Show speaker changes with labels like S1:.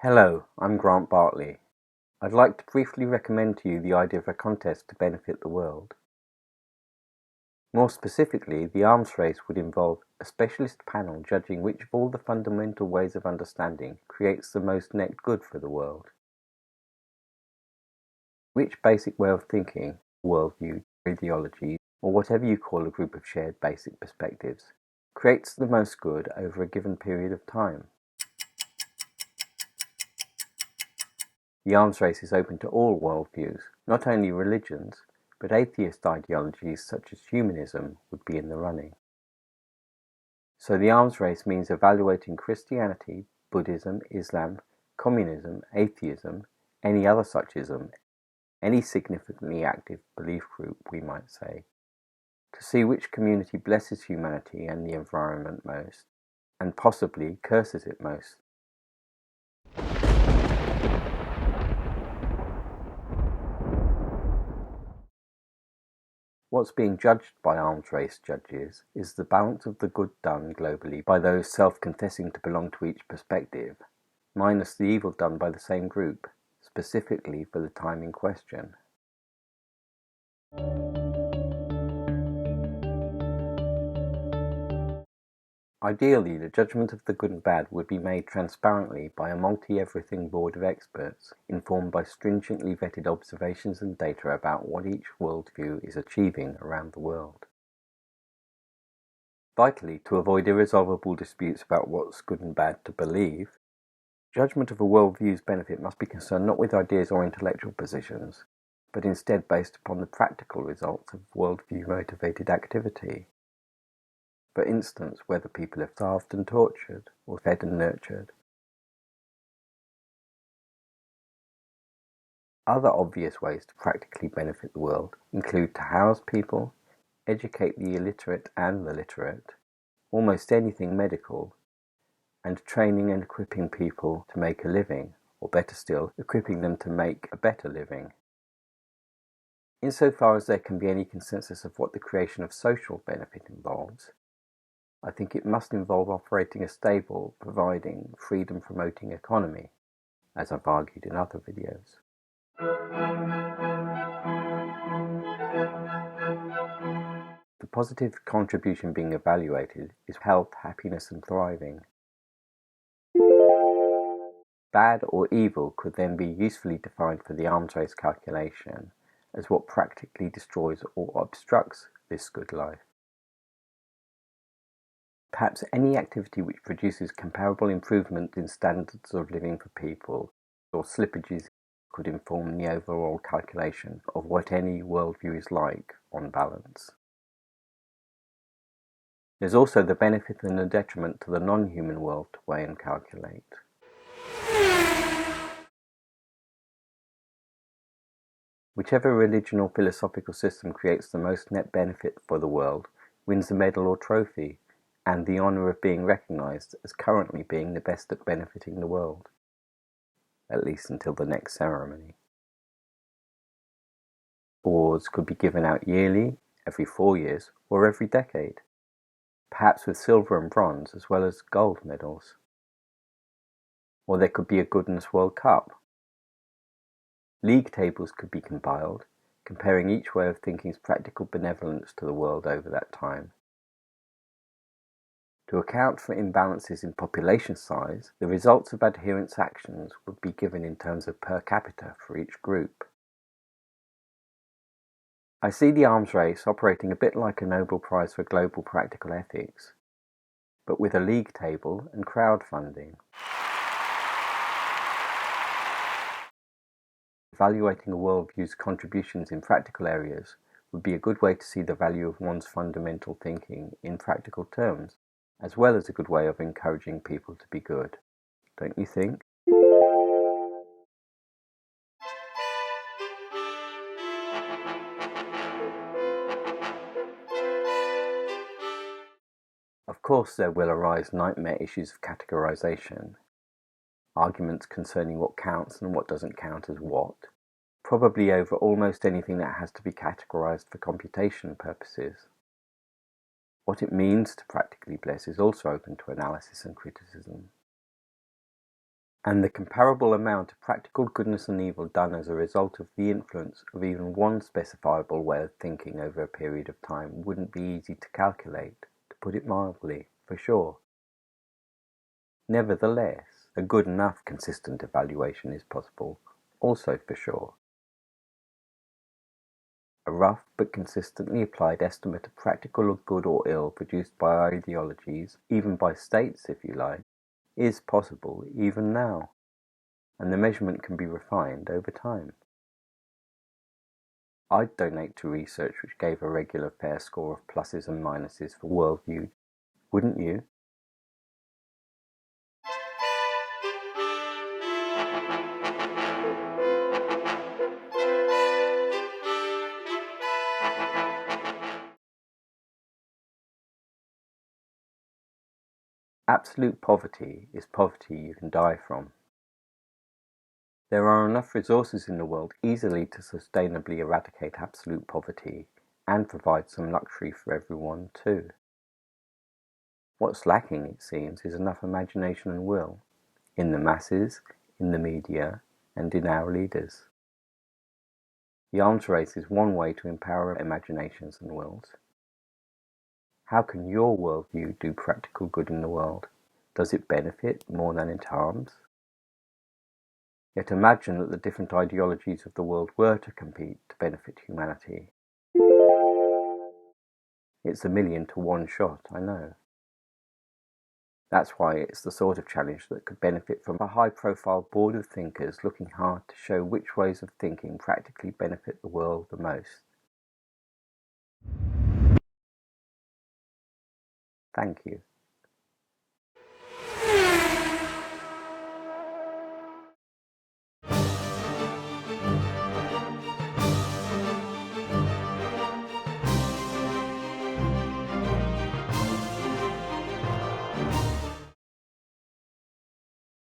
S1: Hello, I'm Grant Bartley. I'd like to briefly recommend to you the idea of a contest to benefit the world. More specifically, the Alms Race would involve a specialist panel judging which of all the fundamental ways of understanding creates the most net good for the world. Which basic way of thinking, worldview, ideology, or whatever you call a group of shared basic perspectives, creates the most good over a given period of time. The Alms Race is open to all worldviews, not only religions, but atheist ideologies such as humanism would be in the running. So the Alms Race means evaluating Christianity, Buddhism, Islam, communism, atheism, any other such ism, any significantly active belief group, we might say, to see which community blesses humanity and the environment most, and possibly curses it most. What's being judged by Alms Race judges is the balance of the good done globally by those self-confessing to belong to each perspective, minus the evil done by the same group, specifically for the time in question. Ideally, the judgment of the good and bad would be made transparently by a multi-everything board of experts, informed by stringently vetted observations and data about what each worldview is achieving around the world. Vitally, to avoid irresolvable disputes about what's good and bad to believe, judgment of a worldview's benefit must be concerned not with ideas or intellectual positions, but instead based upon the practical results of worldview-motivated activity. For instance, whether people are starved and tortured, or fed and nurtured. Other obvious ways to practically benefit the world include to house people, educate the illiterate and the literate, almost anything medical, and training and equipping people to make a living, or better still, equipping them to make a better living. Insofar as there can be any consensus of what the creation of social benefit involves, I think it must involve operating a stable, providing, freedom-promoting economy, as I've argued in other videos. The positive contribution being evaluated is health, happiness and thriving. Bad or evil could then be usefully defined for the Alms Race calculation as what practically destroys or obstructs this good life. Perhaps any activity which produces comparable improvement in standards of living for people, or slippages, could inform the overall calculation of what any worldview is like on balance. There's also the benefit and the detriment to the non-human world to weigh and calculate. Whichever religion or philosophical system creates the most net benefit for the world wins the medal or trophy, and the honour of being recognised as currently being the best at benefiting the world, at least until the next ceremony. Awards could be given out yearly, every 4 years, or every decade, perhaps with silver and bronze as well as gold medals. Or there could be a Goodness World Cup. League tables could be compiled, comparing each way of thinking's practical benevolence to the world over that time. To account for imbalances in population size, the results of adherents' actions would be given in terms of per capita for each group. I see the Alms Race operating a bit like a Nobel Prize for Global Practical Ethics, but with a league table and crowdfunding. Evaluating a worldview's contributions in practical areas would be a good way to see the value of one's fundamental thinking in practical terms, as well as a good way of encouraging people to be good. Don't you think? Of course there will arise nightmare issues of categorization, arguments concerning what counts and what doesn't count as what, probably over almost anything that has to be categorized for computation purposes. What it means to practically bless is also open to analysis and criticism. And the comparable amount of practical goodness and evil done as a result of the influence of even one specifiable way of thinking over a period of time wouldn't be easy to calculate, to put it mildly, for sure. Nevertheless, a good enough consistent evaluation is possible, also for sure. A rough but consistently applied estimate of practical good or ill produced by ideologies, even by states if you like, is possible even now, and the measurement can be refined over time. I'd donate to research which gave a regular fair score of pluses and minuses for worldview, wouldn't you? Absolute poverty is poverty you can die from. There are enough resources in the world easily to sustainably eradicate absolute poverty and provide some luxury for everyone too. What's lacking, it seems, is enough imagination and will, in the masses, in the media, and in our leaders. The Alms Race is one way to empower imaginations and wills. How can your worldview do practical good in the world? Does it benefit more than it harms? Yet imagine that the different ideologies of the world were to compete to benefit humanity. It's 1,000,000 to 1 shot, I know. That's why it's the sort of challenge that could benefit from a high-profile board of thinkers looking hard to show which ways of thinking practically benefit the world the most. Thank you.